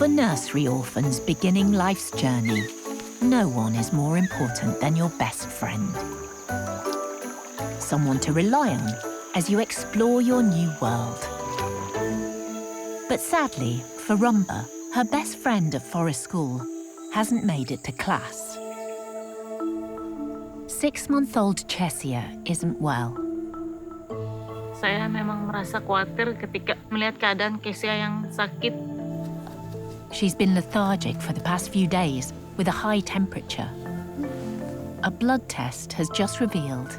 For nursery orphans beginning life's journey, no one is more important than your best friend. Someone to rely on as you explore your new world. But sadly, for Rumba, her best friend at Forest School hasn't made it to class. 6-month-old Chesia isn't well. Saya memang merasa khawatir ketika melihat keadaan Kesia yang sakit. She's been lethargic for the past few days with a high temperature. A blood test has just revealed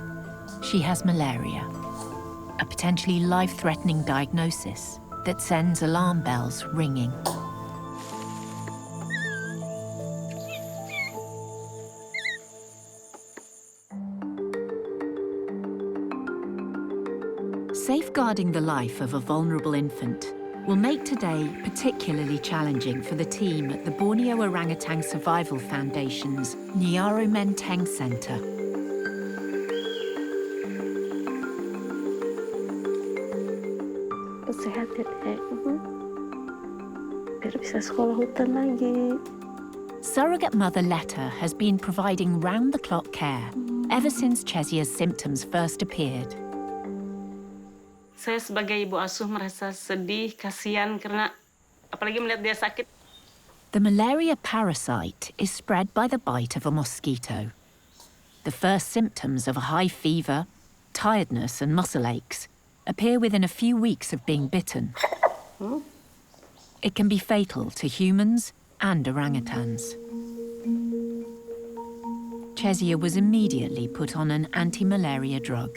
she has malaria, a potentially life-threatening diagnosis that sends alarm bells ringing. Safeguarding the life of a vulnerable infant will make today particularly challenging for the team at the Borneo Orangutan Survival Foundation's Nyaru Menteng Center. Sehat ya, biar bisa sekolah hutan lagi. Surrogate mother Letta has been providing round-the-clock care ever since Chesia's symptoms first appeared. Saya sebagai ibu asuh merasa sedih, kasihan karena apalagi melihat dia sakit. The malaria parasite is spread by the bite of a mosquito. The first symptoms of a high fever, tiredness and muscle aches appear within a few weeks of being bitten. It can be fatal to humans and orangutans. Chesia was immediately put on an anti-malaria drug.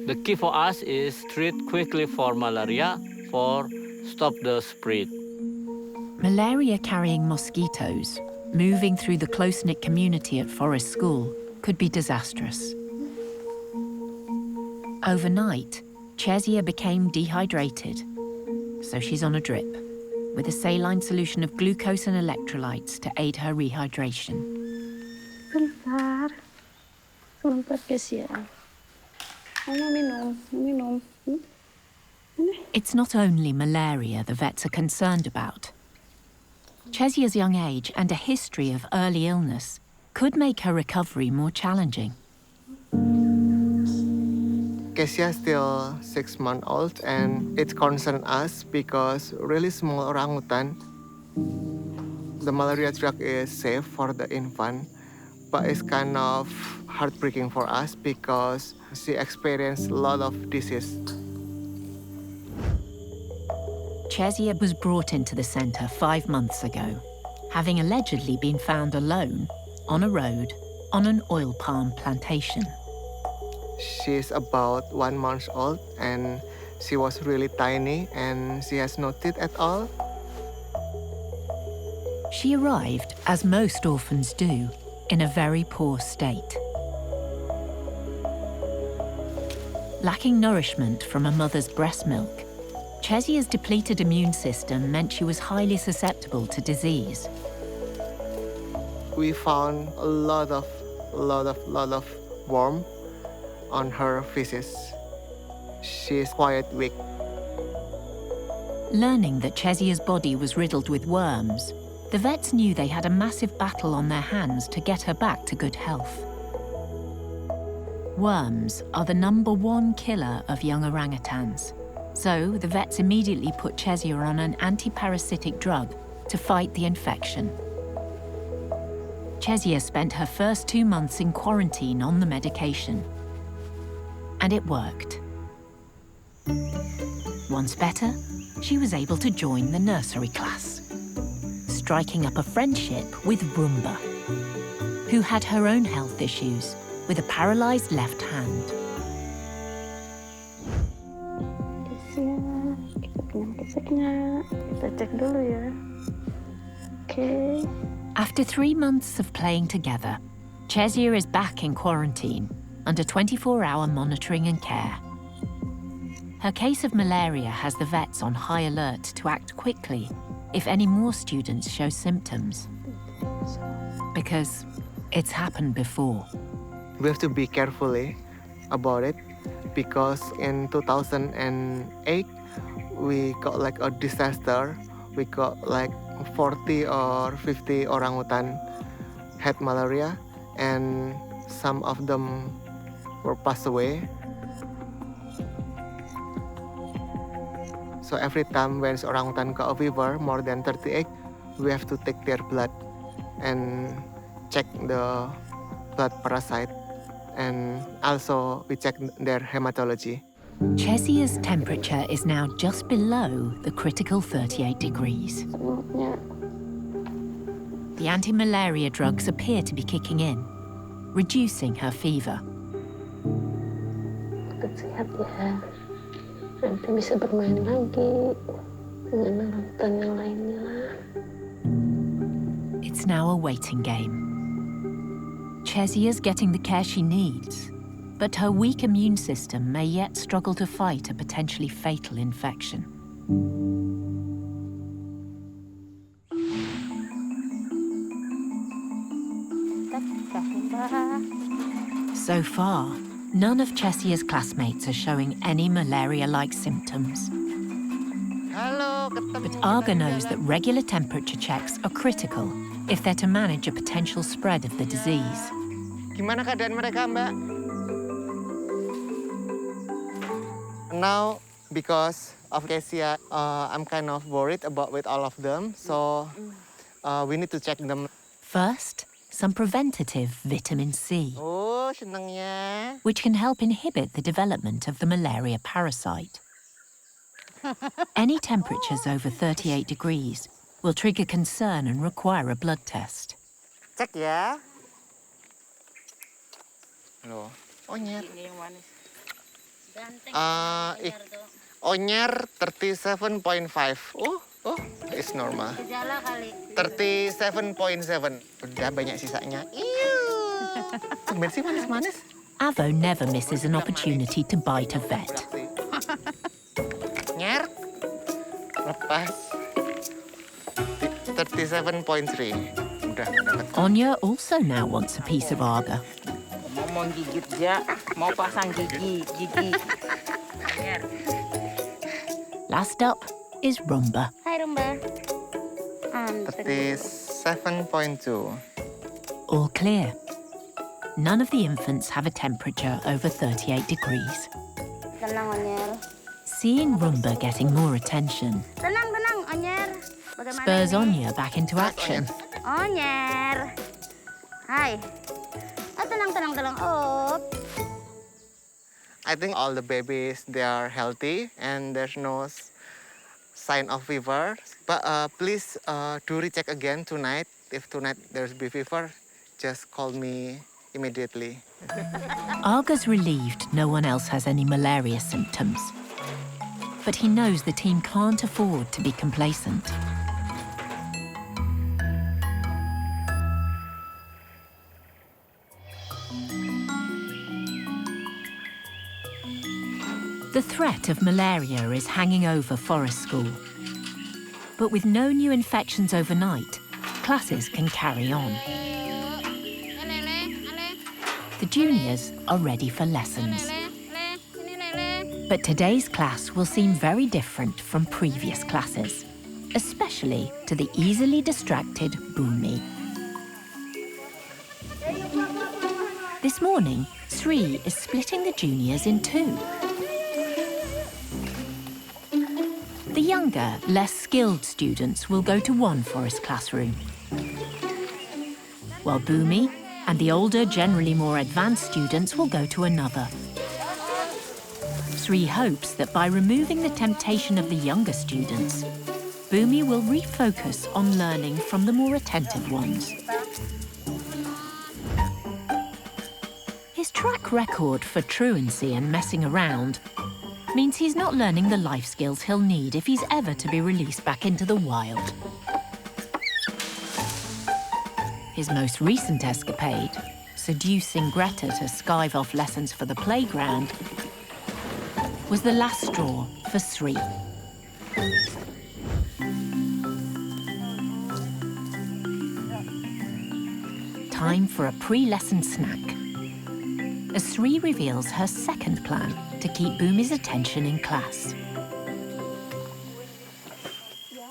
The key for us is treat quickly for malaria, for stop the spread. Malaria-carrying mosquitoes moving through the close-knit community at Forest School could be disastrous. Overnight, Chesia became dehydrated, so she's on a drip, with a saline solution of glucose and electrolytes to aid her rehydration. Bentar, sebentar Kesia. Minum. It's not only malaria the vets are concerned about. Chesia's young age and a history of early illness could make her recovery more challenging. Kesia is still 6 months old, and it concerns us because really small orangutan, the malaria drug is safe for the infant, but it's kind of heartbreaking for us because she experienced a lot of disease. Chesia was brought into the centre 5 months ago, having allegedly been found alone on a road on an oil palm plantation. She's about 1 month old, and she was really tiny, and she has no teeth at all. She arrived, as most orphans do, in a very poor state. Lacking nourishment from a mother's breast milk, Chesia's depleted immune system meant she was highly susceptible to disease. We found a lot of worm on her feces. She's quite weak. Learning that Chesia's body was riddled with worms, the vets knew they had a massive battle on their hands to get her back to good health. Worms are the #1 killer of young orangutans, so the vets immediately put Chesia on an anti-parasitic drug to fight the infection. Chesia spent her first 2 months in quarantine on the medication. And it worked. Once better, she was able to join the nursery class, striking up a friendship with Rumba, who had her own health issues with a paralyzed left hand. Kita cek dulu ya. Okay. After 3 months of playing together, Chesia is back in quarantine under 24-hour monitoring and care. Her case of malaria has the vets on high alert to act quickly if any more students show symptoms. Because it's happened before. We have to be carefully about it because in 2008, we got like a disaster. We got like 40 or 50 orangutan had malaria, and some of them were passed away. So every time when orangutan got a fever more than 38, we have to take their blood and check the blood parasite, and also we check their hematology. Chezia's temperature is now just below the critical 38 degrees. Semutnya. The anti-malaria drugs appear to be kicking in, reducing her fever. Tetap sehat ya. Nanti bisa bermain lagi dengan orangutan yang lainnya. It's now a waiting game. Chezia's getting the care she needs, but her weak immune system may yet struggle to fight a potentially fatal infection. So far, none of Chezia's classmates are showing any malaria-like symptoms. Halo, But Arga knows that regular temperature checks are critical if they're to manage a potential spread of the disease. Gimana keadaan mereka, Mbak? Now, because of Kezia, I'm kind of worried about with all of them, so we need to check them. First, some preventative vitamin C, Oh, senangnya. which can help inhibit the development of the malaria parasite. Any temperatures over 38 degrees will trigger concern and require a blood test. Cek ya. Loh, onyer. Ini yang manis. Ganteng. Onyer 37.5. Oh, it's normal. Gejala kali. 37.7. Udah banyak sisanya. Tumben sih manis-manis. Avo never misses an opportunity to bite a vet. Nyer. Lepas. 37.3. Udah dapat. Anya also now wants a piece of Arga. Mau gigit ya, mau pasang gigi. Last up is Rumba. Hai Rumba. 37.2. All clear. None of the infants have a temperature over 38 degrees. Tenang Onyer. Seeing Rumba getting more attention Tenang Onyer. Bagaimana spurs ini? Anya back into action. Onyer. Hai. Tenang. Oh. I think all the babies, they are healthy and there's no sign of fever. But please do recheck again tonight. If tonight there's be fever, just call me immediately. Arga's relieved no one else has any malaria symptoms. But he knows the team can't afford to be complacent. The threat of malaria is hanging over Forest School. But with no new infections overnight, classes can carry on. The juniors are ready for lessons. But today's class will seem very different from previous classes, especially to the easily distracted Bumi. This morning, Sri is splitting the juniors in two. The younger, less skilled students will go to one forest classroom, while Bumi and the older, generally more advanced students will go to another. Sri hopes that by removing the temptation of the younger students, Bumi will refocus on learning from the more attentive ones. His track record for truancy and messing around means he's not learning the life skills he'll need if he's ever to be released back into the wild. His most recent escapade, seducing Greta to skive off lessons for the playground, was the last straw for Sri. Time for a pre-lesson snack, as Sri reveals her second plan to keep Bumi's attention in class.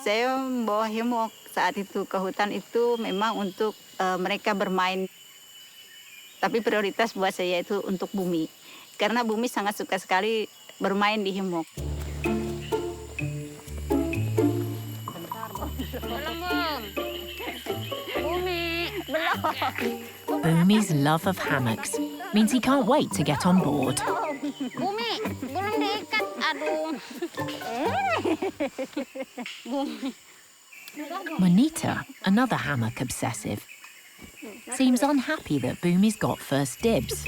saya membawa hemok saat itu ke hutan itu memang untuk mereka bermain. Tapi prioritas buat saya itu untuk Bumi. Karena Bumi sangat suka sekali bermain di hemok. Bumi's love of hammocks means he can't wait to get on board. Bumi, belum diikat. Aduh. Bumi. Monita, another hammock obsessive, seems unhappy that Bumi's got first dibs.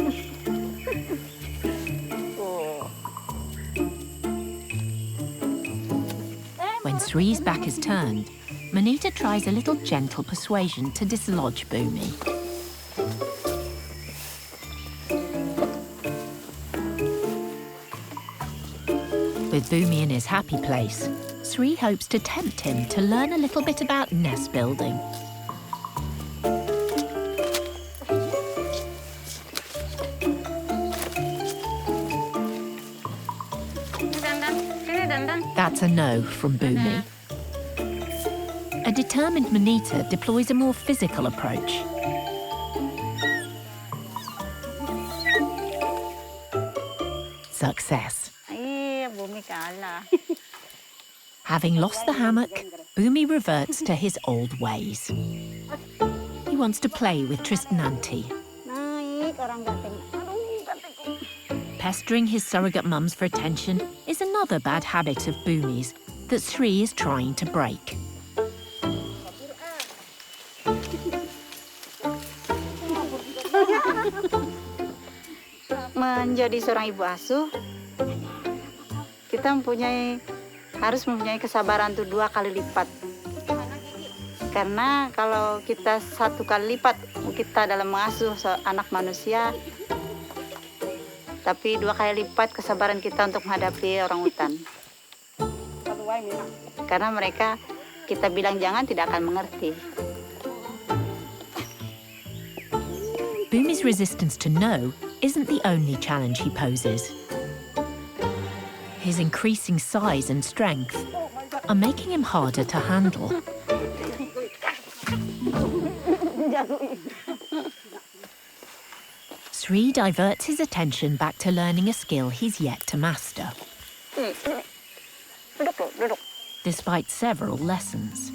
When Sri's back is turned, Monita tries a little gentle persuasion to dislodge Bumi. With Bumi in his happy place, Sri hopes to tempt him to learn a little bit about nest building. That's a no from Bumi. A determined Monita deploys a more physical approach. Success. Iya, Bumi kalah. Having lost the hammock, Bumi reverts to his old ways. He wants to play with Tristan Auntie. Naik orang ganteng. Aduh, gantengku. Pestering his surrogate mums for attention is another bad habit of Bumi's that Sri is trying to break. Menjadi seorang ibu asuh, kita harus mempunyai kesabaran untuk 2 kali lipat. Karena kalau kita 1 kali lipat kita dalam mengasuh anak manusia, tapi 2 kali lipat kesabaran kita untuk menghadapi orangutan. Karena mereka, kita bilang jangan, tidak akan mengerti. Bumi's resistance to no isn't the only challenge he poses. His increasing size and strength are making him harder to handle. Sri diverts his attention back to learning a skill he's yet to master. Despite several lessons.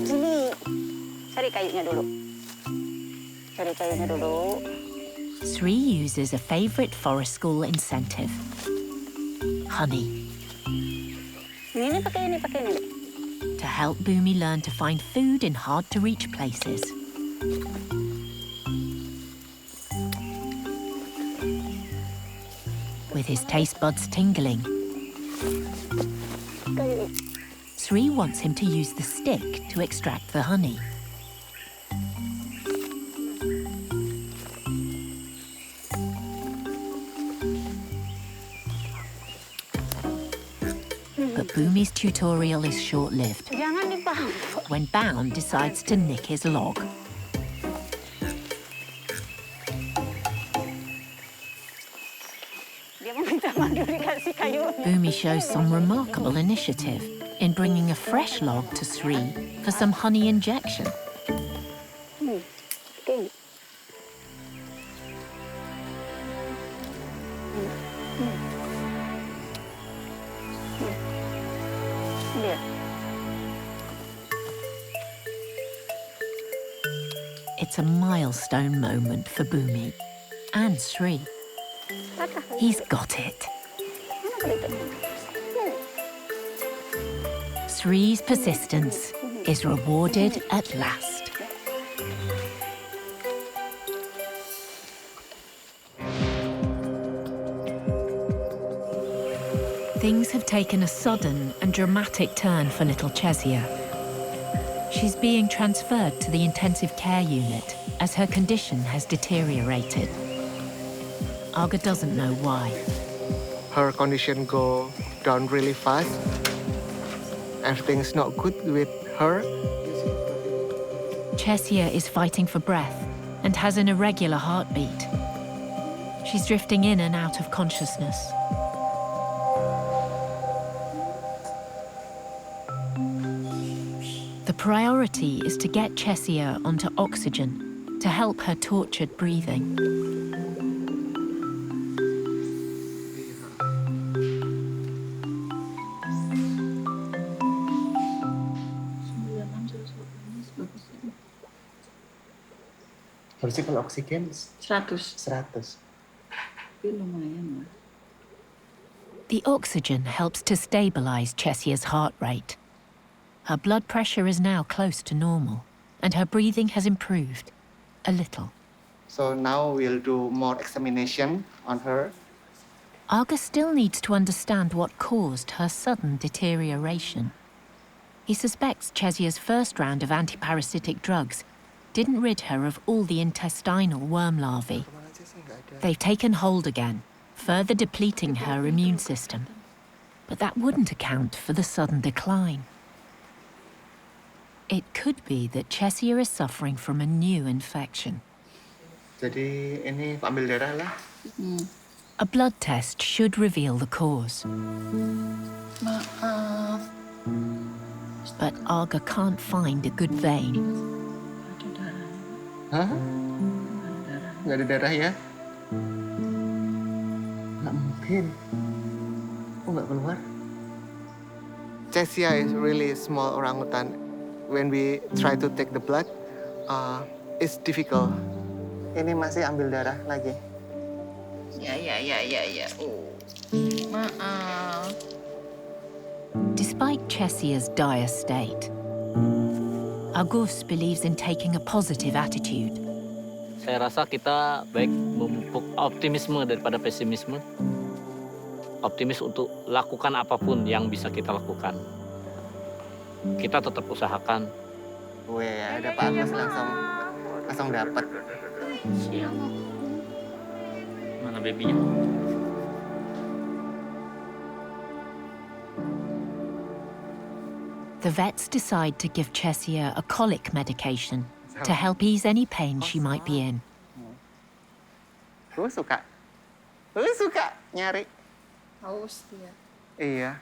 Sini. Cari kayunya dulu. Cari kayunya dulu. Sri uses a favourite forest school incentive. Honey. Ini pakai ini. To help Bumi learn to find food in hard-to-reach places. With his taste buds tingling, Sri wants him to use the stick to extract the honey. But Bumi's tutorial is short-lived Jangan dipaham. when Bound decides to nick his log. Dia meminta madu dikasih kayu. Bumi shows some remarkable initiative in bringing a fresh log to Sri for some honey injection. Oke. Lihat. It's a milestone moment for Bumi and Sri. He's got it. Sri's persistence is rewarded at last. Things have taken a sudden and dramatic turn for little Chesia. She's being transferred to the intensive care unit as her condition has deteriorated. Aga doesn't know why. Her condition go down really fast. Everything's not good with her. Chesia is fighting for breath and has an irregular heartbeat. She's drifting in and out of consciousness. priority is to get Chesia onto oxygen to help her tortured breathing. Harusnya kalau oksigen 100. 100. Tapi lumayan lah. The oxygen helps to stabilize Chesia's heart rate. Her blood pressure is now close to normal, and her breathing has improved a little. So now we'll do more examination on her. Arga still needs to understand what caused her sudden deterioration. He suspects Chesia's first round of antiparasitic drugs didn't rid her of all the intestinal worm larvae. They've taken hold again, further depleting her immune system. But that wouldn't account for the sudden decline. It could be that Chesia is suffering from a new infection. Jadi ini ambil darah lah. A blood test should reveal the cause. Maaf. But Arga can't find a good vein. Ada darah. Hah? Nggak ada darah ya? Nggak mungkin. Kok nggak keluar? Chesia is really small orangutan. When we try to take the blood, it's difficult. Ini masih ambil darah lagi. Ya. Oh. Maaf. Despite Chesia's dire state, Agus believes in taking a positive attitude. Saya rasa kita baik memupuk optimisme daripada pesimisme. Optimis untuk lakukan apapun yang bisa kita lakukan. Kita tetap usahakan. Weh, ada Pak Agus langsung dapat. Siang. Mana babynya? The vets decide to give Chesia a colic medication to help ease any pain she might be in. Gue suka nyari. Haus dia. Iya.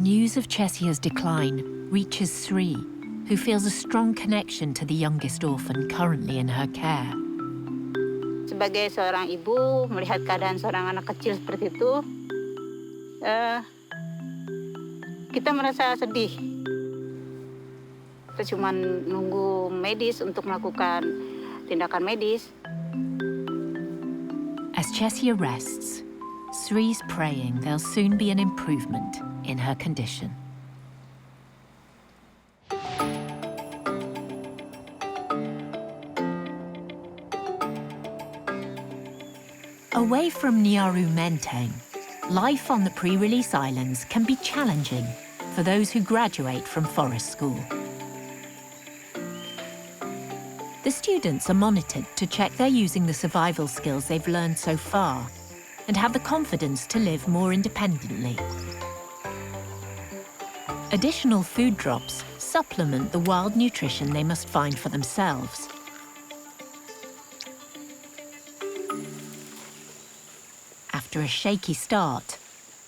News of Chesia's decline reaches Sri, who feels a strong connection to the youngest orphan currently in her care. Sebagai seorang ibu, melihat keadaan seorang anak kecil seperti itu, kita merasa sedih. Kita cuma nunggu medis untuk melakukan tindakan medis. As Chesia rests, Sri's praying there'll soon be an improvement in her condition. Away from Nyaru Menteng, life on the pre-release islands can be challenging for those who graduate from forest school. The students are monitored to check they're using the survival skills they've learned so far and have the confidence to live more independently. Additional food drops supplement the wild nutrition they must find for themselves. After a shaky start,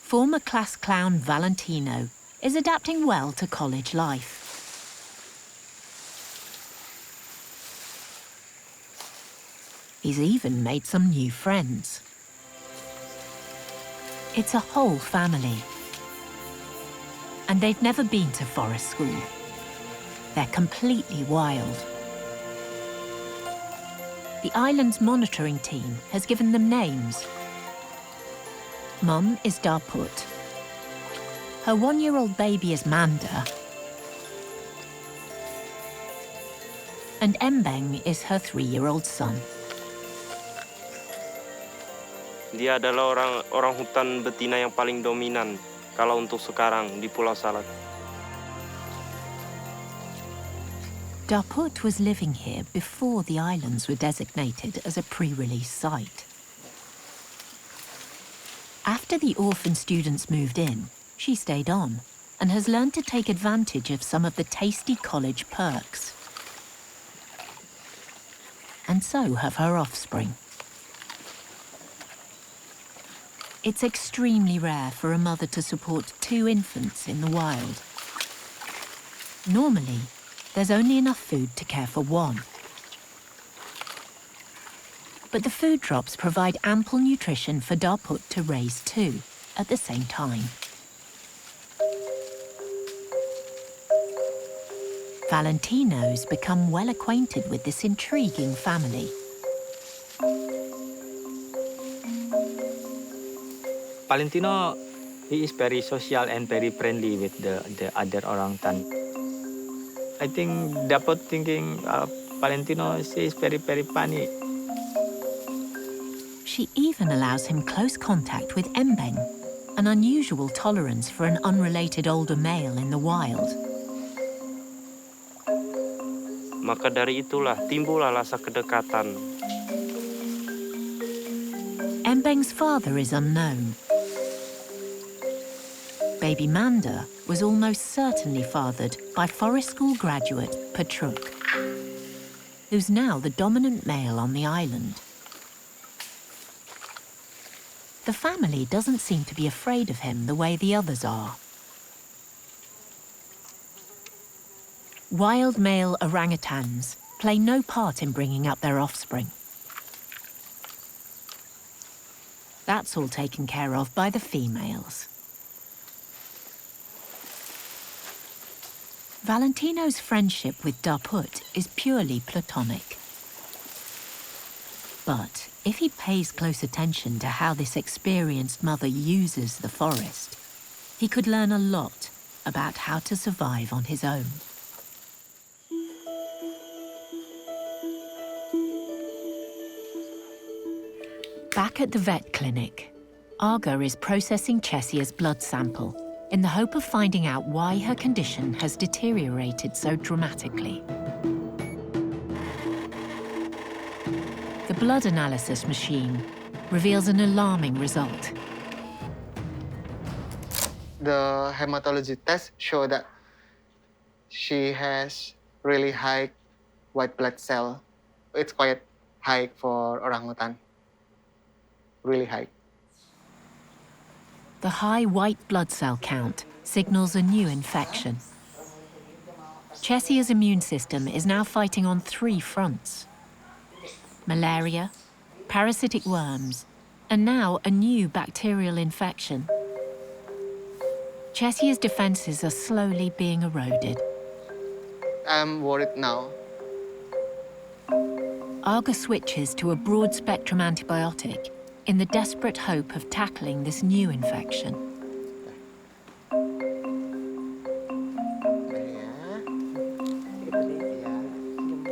former class clown Valentino is adapting well to college life. He's even made some new friends. It's a whole family. And they've never been to forest school. They're completely wild. The island's monitoring team has given them names. Mum is Daput. Her 1-year-old baby is Manda. And Embeng is her 3-year-old son. Dia adalah orang hutan betina yang paling dominan kalau untuk sekarang di Pulau Salak. Daput was living here before the islands were designated as a pre-release site. After the orphan students moved in, she stayed on and has learned to take advantage of some of the tasty college perks. And so have her offspring. It's extremely rare for a mother to support 2 infants in the wild. Normally, there's only enough food to care for one. But the food drops provide ample nutrition for Daput to raise two at the same time. Valentino's become well acquainted with this intriguing family. Valentino, he is very social and very friendly with the other orangutan. I think Daput thinking Valentino, she is very, very funny. She even allows him close contact with Embeng, an unusual tolerance for an unrelated older male in the wild. Maka dari itulah timbullah rasa kedekatan. Embeng's father is unknown. Baby Manda was almost certainly fathered by forest school graduate Patruk, who's now the dominant male on the island. The family doesn't seem to be afraid of him the way the others are. Wild male orangutans play no part in bringing up their offspring. That's all taken care of by the females. Valentino's friendship with Daput is purely platonic. But if he pays close attention to how this experienced mother uses the forest, he could learn a lot about how to survive on his own. Back at the vet clinic, Aga is processing Chessia's blood sample in the hope of finding out why her condition has deteriorated so dramatically. The blood analysis machine reveals an alarming result. The hematology test show that she has really high white blood cell. It's quite high for orangutan. Really high. The high white blood cell count signals a new infection. Chessia's immune system is now fighting on 3 fronts: malaria, parasitic worms, and now a new bacterial infection. Chessia's defenses are slowly being eroded. I'm worried now. Aga switches to a broad-spectrum antibiotic in the desperate hope of tackling this new infection.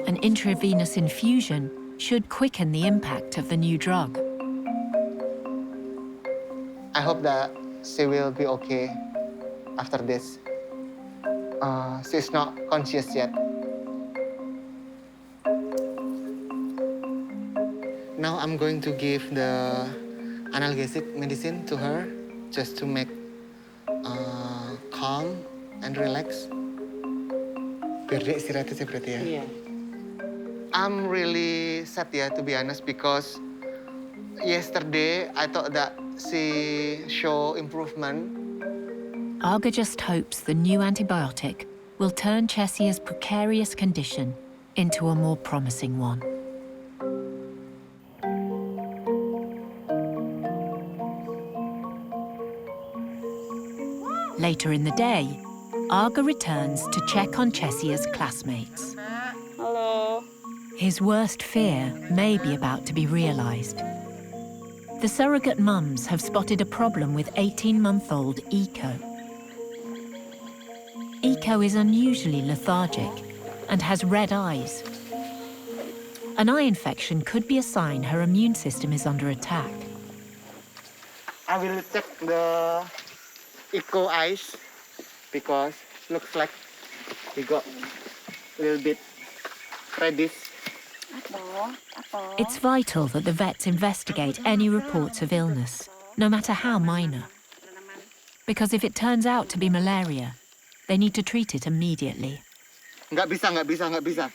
An intravenous infusion should quicken the impact of the new drug. I hope that she will be okay after this. She's not conscious yet. Now I'm going to give the analgesic medicine to her just to make calm and relax. Biar dia istirahat aja berarti ya? Iya. I'm really sad ya, to be honest, because yesterday I thought that she show improvement. Aga just hopes the new antibiotic will turn Chessia's precarious condition into a more promising one. Later in the day, Aga returns to check on Chessia's classmates. Halo. His worst fear may be about to be realized. The surrogate mums have spotted a problem with 18-month-old Eco. Eco is unusually lethargic and has red eyes. An eye infection could be a sign her immune system is under attack. I will check the Eco eyes because looks like he got a little bit reddish. It's vital that the vets investigate any reports of illness, no matter how minor. Because if it turns out to be malaria, they need to treat it immediately. Nggak bisa.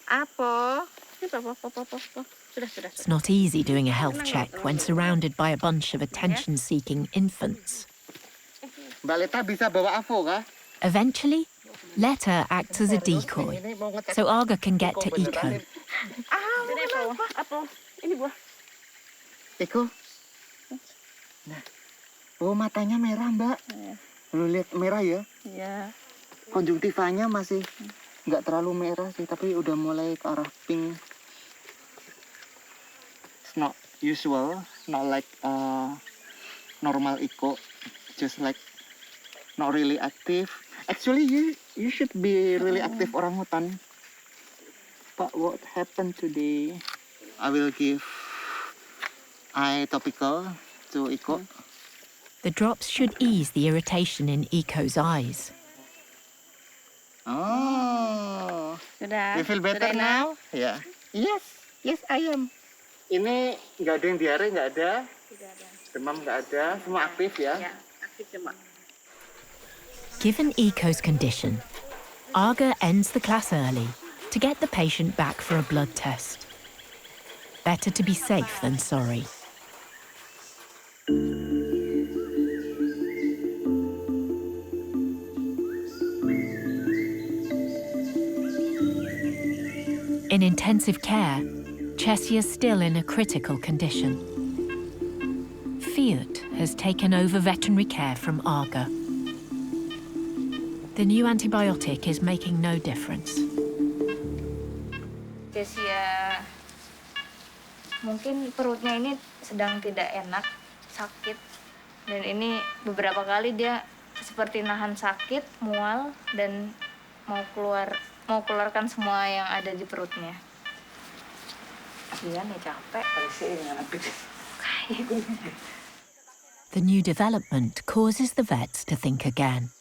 Apa? It's not easy doing a health check when surrounded by a bunch of attention-seeking infants. Mbak Leta bisa bawa Avo kah? Eventually, Letter acts as a decoy, so Aga can get to Iko. Iko. Nah. Oh, matanya merah, Mbak. Lu lihat merah ya? Iya. Konjungtivanya masih nggak terlalu merah sih, tapi udah mulai ke arah pink. It's not usual, not like normal Iko, just like not really active. Actually, you should be really active orangutan. But what happened today? I will give eye topical to Iko. The drops should ease the irritation in Iko's eyes. Oh, Sudah. you feel better Sudah now? Yeah. Yes, I am. Ini nggak ada yang diare, nggak ada. Tidak ada. Demam nggak ada, semua aktif ya? Ya, aktif demam. Given Iko's condition, Aga ends the class early to get the patient back for a blood test. Better to be safe than sorry. In intensive care, Chessia's still in a critical condition. Fiat has taken over veterinary care from Aga. The new antibiotic is making no difference. Chessia mungkin perutnya ini sedang tidak enak, sakit. Dan ini beberapa kali dia seperti nahan sakit, mual, dan mau keluarkan semua yang ada di perutnya. Dia nih capek. The new development causes the vets to think again.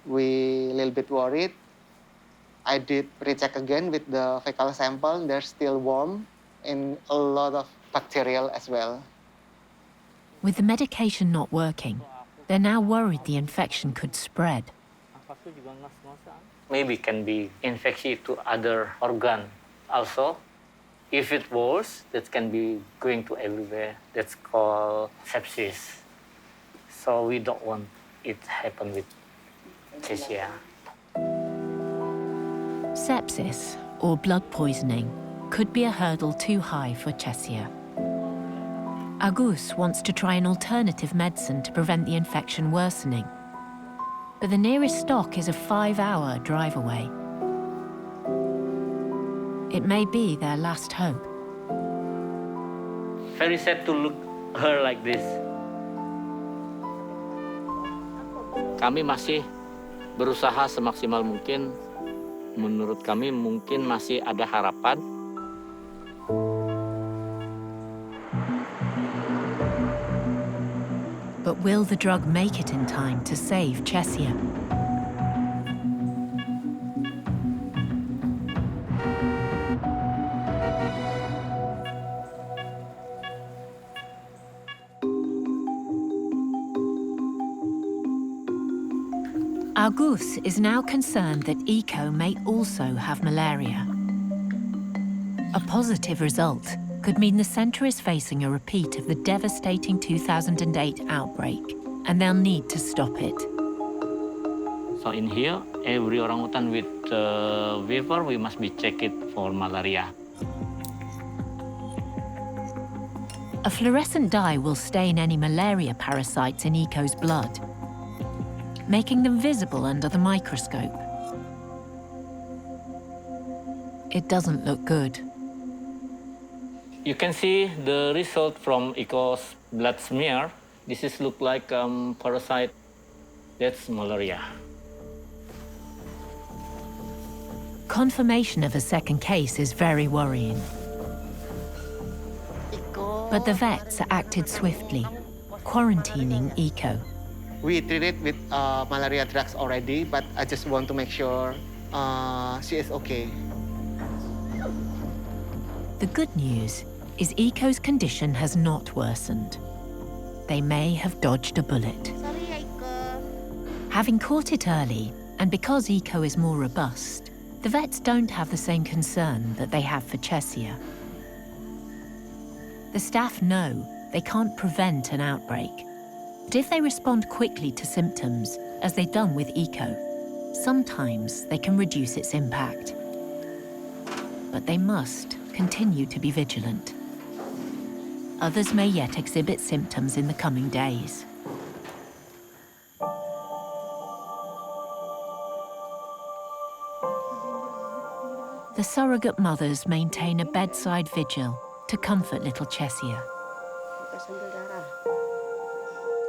We a little bit worried. I did recheck again with the fecal sample. They're still warm and a lot of bacterial as well. With the medication not working, they're now worried the infection could spread. Maybe can be infection to other organ also. If it worse, that can be going to everywhere. That's called sepsis. So we don't want it to happen with Chessia. Sepsis, or blood poisoning, could be a hurdle too high for Chessia. Agus wants to try an alternative medicine to prevent the infection worsening. But the nearest stock is a 5-hour drive away. It may be their last hope. Very sad to look her like this. Kami masih berusaha semaksimal mungkin. Menurut kami mungkin masih ada harapan. But will the drug make it in time to save Chessia? Agus is now concerned that Iko may also have malaria. A positive result could mean the centre is facing a repeat of the devastating 2008 outbreak, and they'll need to stop it. So in here, every orangutan with fever, we must be checked for malaria. A fluorescent dye will stain any malaria parasites in Iko's blood, making them visible under the microscope. It doesn't look good. You can see the result from Iko's blood smear. This is look like parasite. That's malaria. Confirmation of a second case is very worrying. But the vets acted swiftly, quarantining Iko. We treated with malaria drugs already, but I just want to make sure she is okay. The good news is Iko's condition has not worsened. They may have dodged a bullet. Sorry ya, Iko. Having caught it early, and because Iko is more robust, the vets don't have the same concern that they have for Chessia. The staff know they can't prevent an outbreak, but if they respond quickly to symptoms, as they've done with Iko, Sometimes they can reduce its impact, but they must continue to be vigilant. Others may yet exhibit symptoms in the coming days. The surrogate mothers maintain a bedside vigil to comfort little Chesia.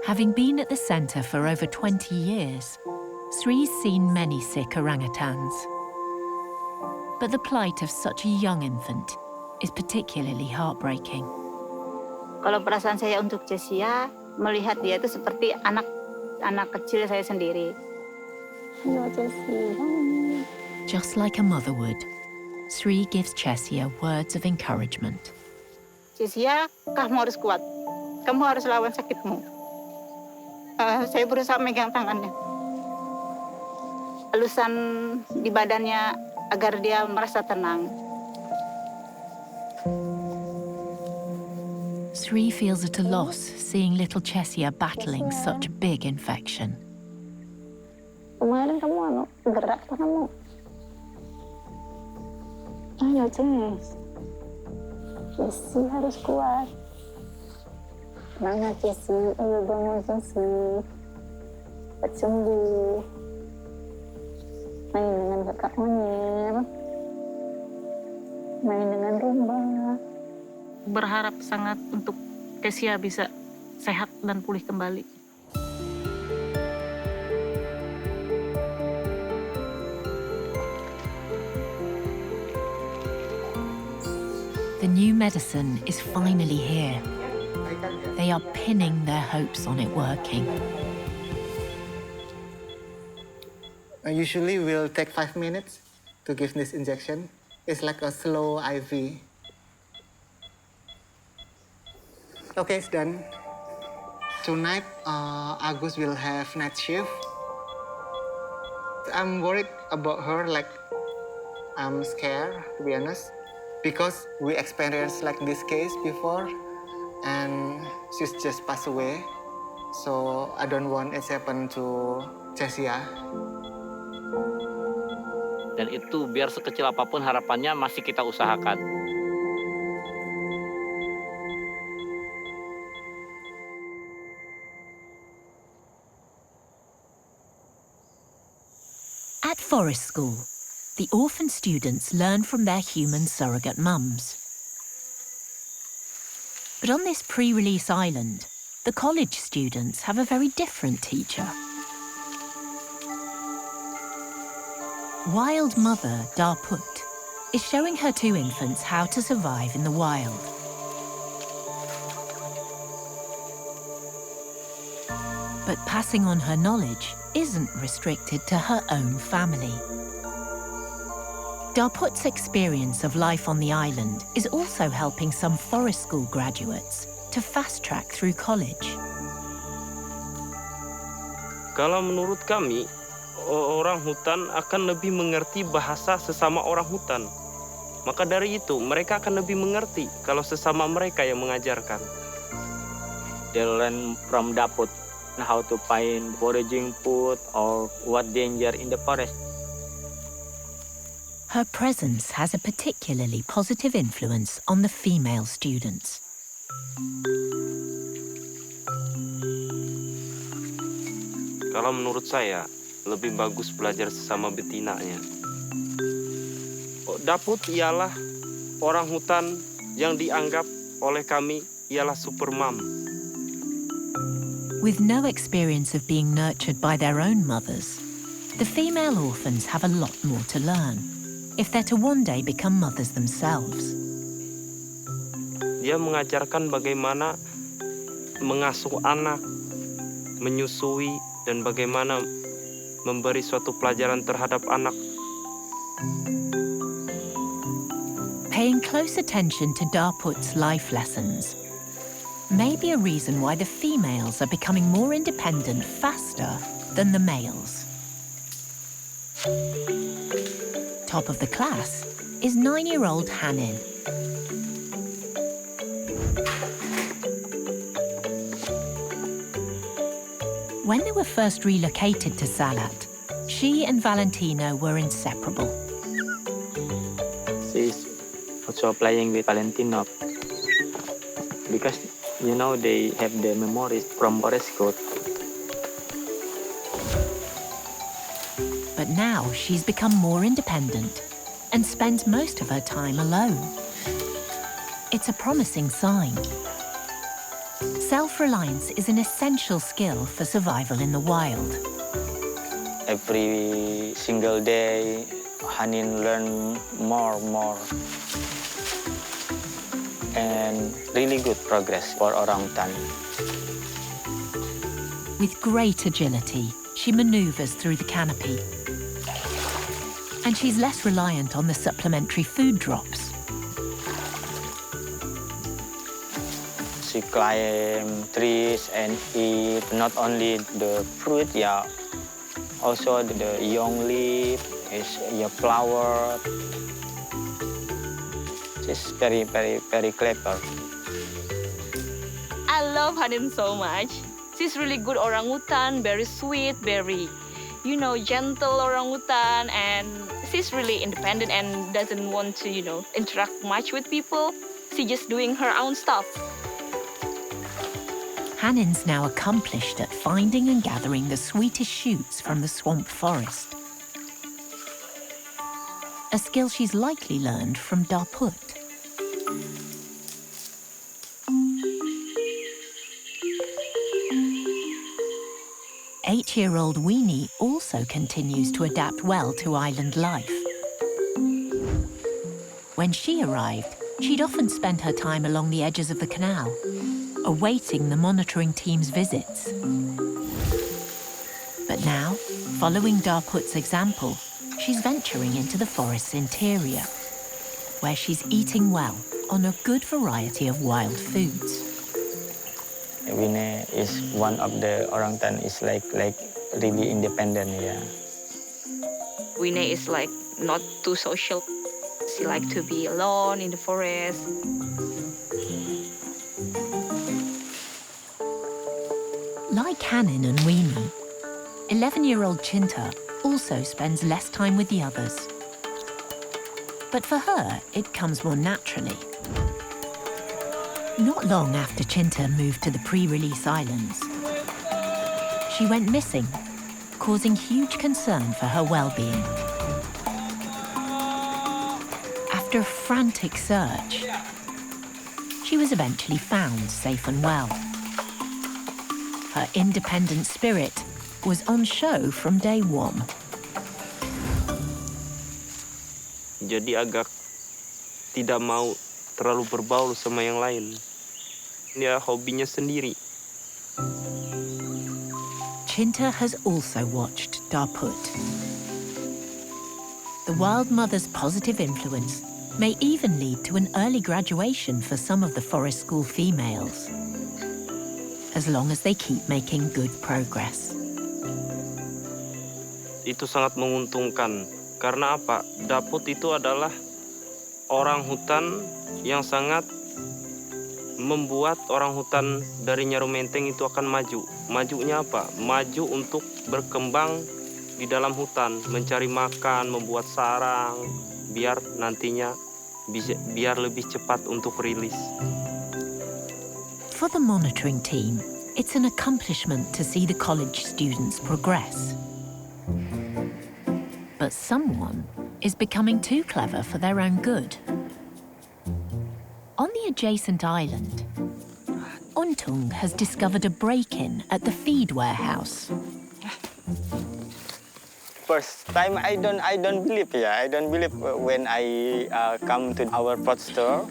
Having been at the centre for over 20 years, Sri's seen many sick orangutans. But the plight of such a young infant is particularly heartbreaking. Kalau perasaan saya untuk Chesia, melihat dia itu seperti anak kecil saya sendiri. Ya, Chesia. Just like a mother would, Sri gives Chesia words of encouragement. Chesia, kamu harus kuat. Kamu harus lawan sakitmu. Saya berusaha megang tangannya. Halusan di badannya agar dia merasa tenang. Sri feels at a loss seeing little Chesia battling such a big infection. Kemarin kamu gerak kamu. Ayo, Cesi harus kuat. Semangat, Cesi. Ayo bangun, Cesi. Cepat sembuh. Main dengan kakak Onyer. Main dengan Rumba. Berharap sangat untuk Chesia bisa sehat dan pulih kembali. The new medicine is finally here. They are pinning their hopes on it working. Usually we'll take 5 minutes to give this injection. It's like a slow IV. Okay, it's done. Tonight, Agus will have night shift. I'm worried about her, like, I'm scared, to be honest, because we experienced like this case before, and she's just passed away. So I don't want it happen to Chesia. Dan itu biar sekecil apapun harapannya masih kita usahakan. At Forest School, the orphan students learn from their human surrogate mums. But on this pre-release island, the college students have a very different teacher. Wild mother Daput is showing her 2 infants how to survive in the wild. But passing on her knowledge isn't restricted to her own family. Daput's experience of life on the island is also helping some forest school graduates to fast-track through college. Kalau menurut kami, orang hutan akan lebih mengerti bahasa sesama orang hutan. Maka dari itu, mereka akan lebih mengerti kalau sesama mereka yang mengajarkan. They learn from Daput how to find foraging food or what danger in the forest. Her presence has a particularly positive influence on the female students. Kalau menurut saya, lebih bagus belajar sesama betinanya. Daput ialah orang hutan yang dianggap oleh kami ialah super mom. With no experience of being nurtured by their own mothers, the female orphans have a lot more to learn if they're to one day become mothers themselves. Dia mengajarkan bagaimana mengasuh anak, menyusui, dan bagaimana memberi suatu pelajaran terhadap anak. Paying close attention to Daput's life lessons may be a reason why the females are becoming more independent faster than the males. Top of the class is 9-year-old Hanin. When they were first relocated to Salat, She and Valentino were inseparable. She's also playing with Valentino because, you know, they have the memories from forest code. But now she's become more independent and spends most of her time alone. It's a promising sign. Self-reliance is an essential skill for survival in the wild. Every single day, Hanin learn more. And really good progress for orangutan. With great agility, she maneuvers through the canopy. And she's less reliant on the supplementary food drops. She climb trees and eat not only the fruit, yeah, also the young leaf, is flower. She's very clever. I love Hanin so much. She's really good orangutan, very sweet, very, you know, gentle orangutan, and she's really independent and doesn't want to, you know, interact much with people. She's just doing her own stuff. Hanin's now accomplished at finding and gathering the sweetest shoots from the swamp forest. A skill she's likely learned from Daput. Eight-year-old Weenie also continues to adapt well to island life. When she arrived, she'd often spend her time along the edges of the canal, awaiting the monitoring team's visits. But now, following Daput's example, she's venturing into the forest's interior, where she's eating well on a good variety of wild foods. Winnie is one of the orangutan is like really independent, yeah. Winnie is like not too social. She likes to be alone in the forest. Like Hanin and Weenie, 11-year-old Chinta also spends less time with the others. But for her, it comes more naturally. Not long after Chinta moved to the pre-release islands, she went missing, causing huge concern for her well-being. After a frantic search, she was eventually found safe and well. Her independent spirit was on show from day one. Jadi agak tidak mau terlalu berbaur sama yang lain. Dia hobinya sendiri. Chinta has also watched Daput. The wild mother's positive influence may even lead to an early graduation for some of the forest school females, as long as they keep making good progress. Itu sangat menguntungkan. Karena apa? Daput itu adalah orang hutan yang sangat membuat orang hutan dari Nyaru Menteng itu akan maju. Majunya apa? Maju untuk berkembang di dalam hutan, mencari makan, membuat sarang, biar nantinya biar lebih cepat untuk rilis. For the monitoring team, it's an accomplishment to see the college students progress. But someone is becoming too clever for their own good. On the adjacent island, Untung has discovered a break-in at the feed warehouse. First time I don't believe, yeah. I don't believe when I come to our pot store.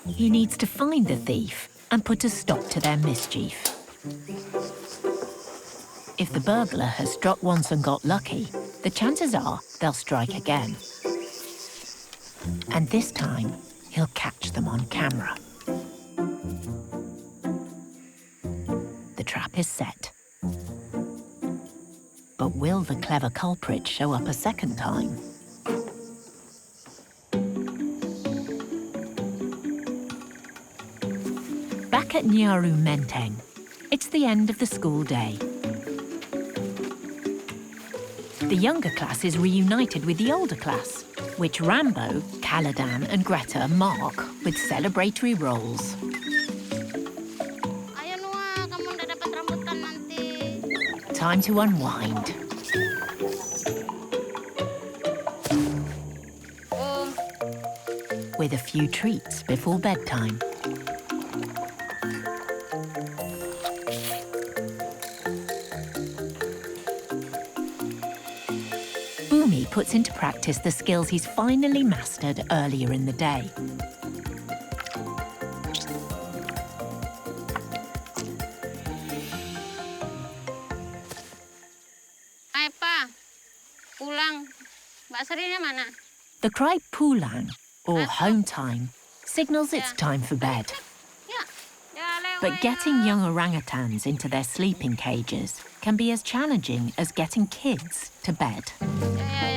He needs to find the thief and put a stop to their mischief. If the burglar has struck once and got lucky, the chances are they'll strike again. And this time, he'll catch them on camera. The trap is set. But will the clever culprit show up a second time? Back at Nyaru Menteng, it's the end of the school day. The younger class is reunited with the older class, which Rambo, Caladan and Greta mark with celebratory roles. Ayo Noah, kamu udah dapat rambutan nanti. Time to unwind. With a few treats before bedtime. Bumi puts into practice the skills he's finally mastered earlier in the day. Ayo Pa, pulang. Mbak Serinya mana? The cry pulang, or home time, signals it's time for bed. Ya, ya lewat. But getting young orangutans into their sleeping cages can be as challenging as getting kids to bed. Ya.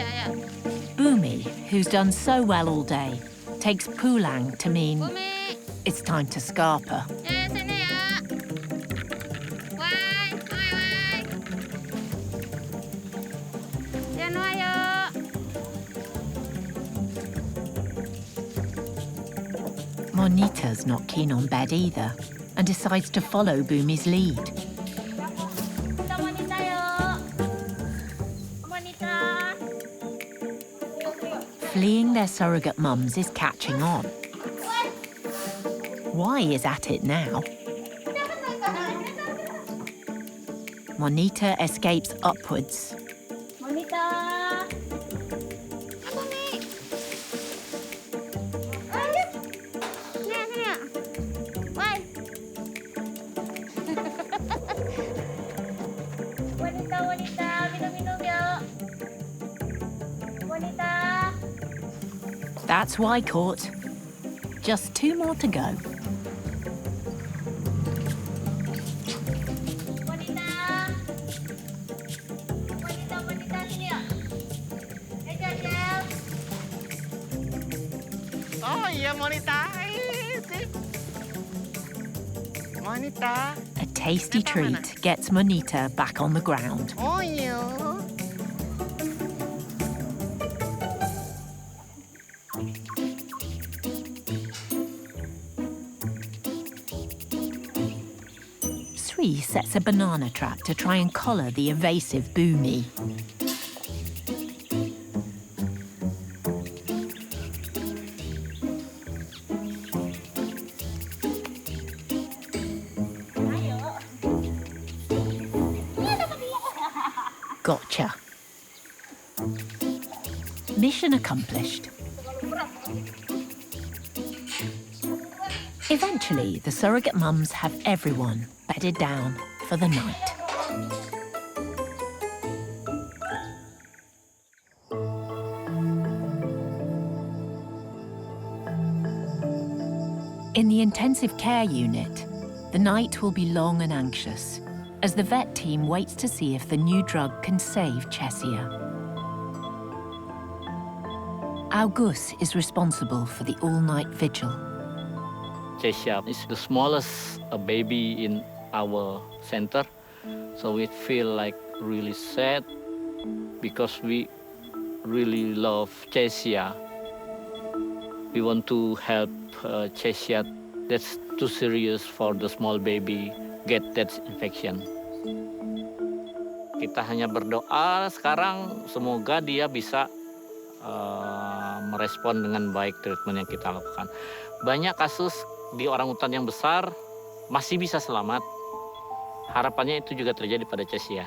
Bumi, who's done so well all day, takes pulang to mean Bumi, it's time to scarper. ya sini ya. Wai. Ya Noah yuk. Monita's not keen on bed either and decides to follow Bumi's lead. Kita Monita yuk. Monita. Fleeing their surrogate mums is catching on. Y is at it now. Monita escapes upwards. Monita. Bumi. Ayo. Sini ya. Wai. Wanita, minum yuk. Wanita. That's Y caught. Just 2 more to go. Wanita, sini yuk. Jajal. Oh iya, Monita. Monita. A tasty treat gets Monita back on the ground. Oh iya. Sri sets a banana trap to try and collar the evasive Bumi. Gotcha. Mission accomplished. Eventually, the surrogate mums have everyone bedded down for the night. In the intensive care unit, the night will be long and anxious as the vet team waits to see if the new drug can save Chesia. August is responsible for the all-night vigil. Chesia is the smallest baby in our center, so we feel like really sad because we really love Chesia. We want to help Chesia. That's too serious for the small baby get that infection. Kita hanya berdoa sekarang semoga dia bisa merespon dengan baik treatment yang kita lakukan. Banyak kasus di orangutan yang besar masih bisa selamat. Harapannya itu juga terjadi pada Chesia.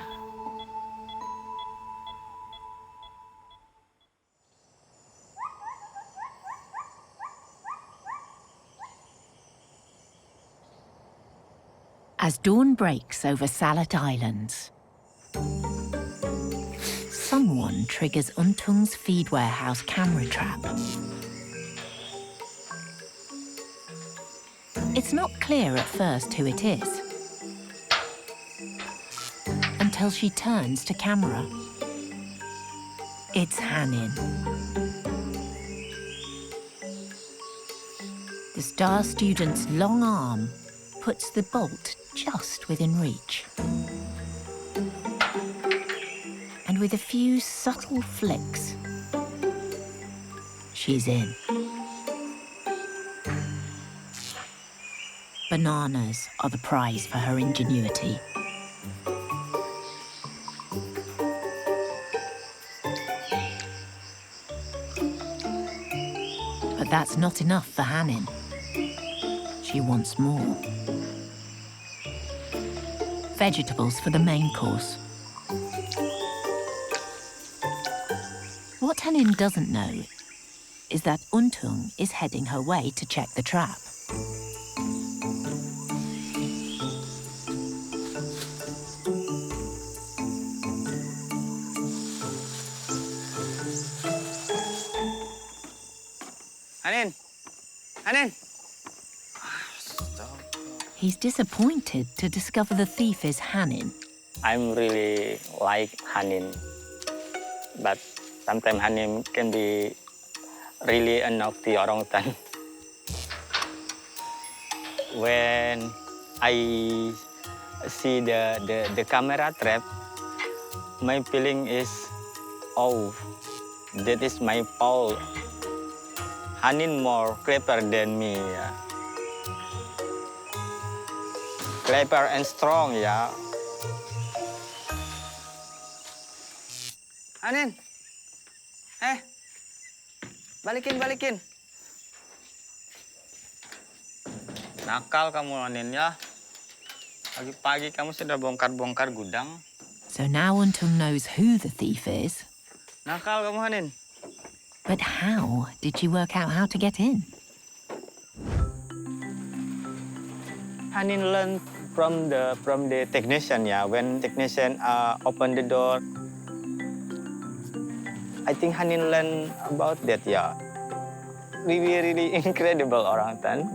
As dawn breaks over Salat Islands, someone triggers Untung's feed warehouse camera trap. It's not clear at first who it is, until she turns to camera. It's Hanin. The star student's long arm puts the bolt just within reach. And And with a few subtle flicks, she's in. Bananas are the prize for her ingenuity. But that's not enough for Hanin. She wants more. Vegetables for the main course. What Hanin doesn't know is that Untung is heading her way to check the trap. Hanin! Hanin! He's disappointed to discover the thief is Hanin. I'm really like Hanin, but sometimes Hanin can be really a naughty orangutan. When I see the camera trap, my feeling is, oh, that is my fault. Hanin more clever than me. Yeah. Clever and strong, ya. Hanin, balikin. Nakal kamu, Hanin, ya. Pagi-pagi kamu sudah bongkar-bongkar gudang. So now Untung knows who the thief is. Nakal kamu, Hanin. But how did she work out how to get in? Hanin learned from the technician, yeah. When technician open the door, I think Hanin learned about that, yeah. Really incredible orangutan.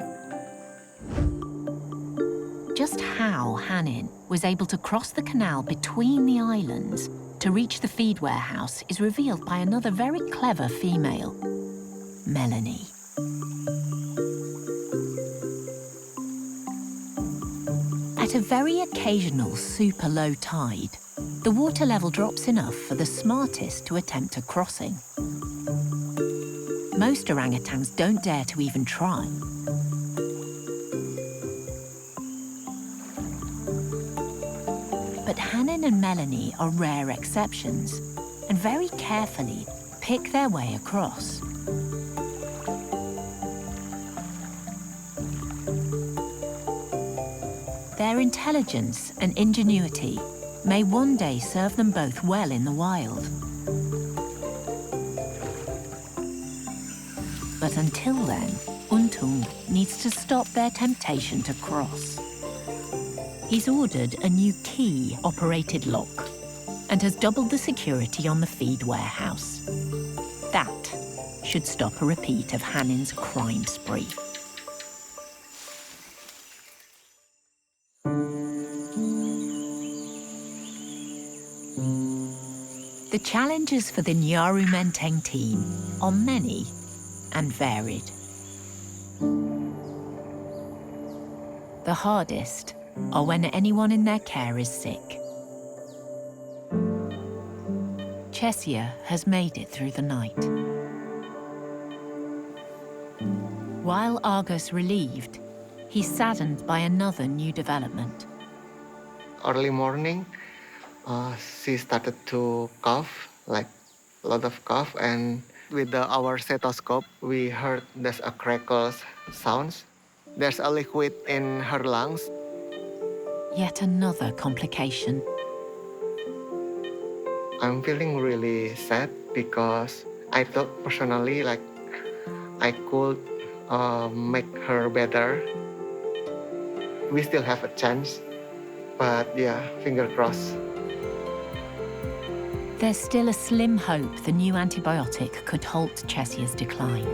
Just how Hanin was able to cross the canal between the islands to reach the feed warehouse is revealed by another very clever female, Melanie. At a very occasional super low tide, the water level drops enough for the smartest to attempt a crossing. Most orangutans don't dare to even try. But Hanin and Melanie are rare exceptions and very carefully pick their way across. Their intelligence and ingenuity may one day serve them both well in the wild. But until then, Untung needs to stop their temptation to cross. He's ordered a new key-operated lock and has doubled the security on the feed warehouse. That should stop a repeat of Hanin's crime spree. The challenges for the Nyaru Menteng team are many and varied. The hardest are when anyone in their care is sick. Chesia has made it through the night. While Argus relieved, he's saddened by another new development. Early morning, she started to cough, like a lot of cough, and with our stethoscope, we heard there's a crackle sounds. There's a liquid in her lungs. Yet another complication. I'm feeling really sad because I thought personally like I could make her better. We still have a chance, but yeah, finger crossed. There's still a slim hope the new antibiotic could halt Chesia's decline.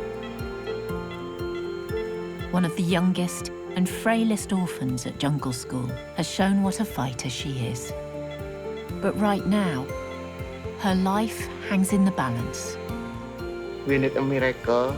One of the youngest and frailest orphans at jungle school has shown what a fighter she is. But right now, her life hangs in the balance. We need a miracle,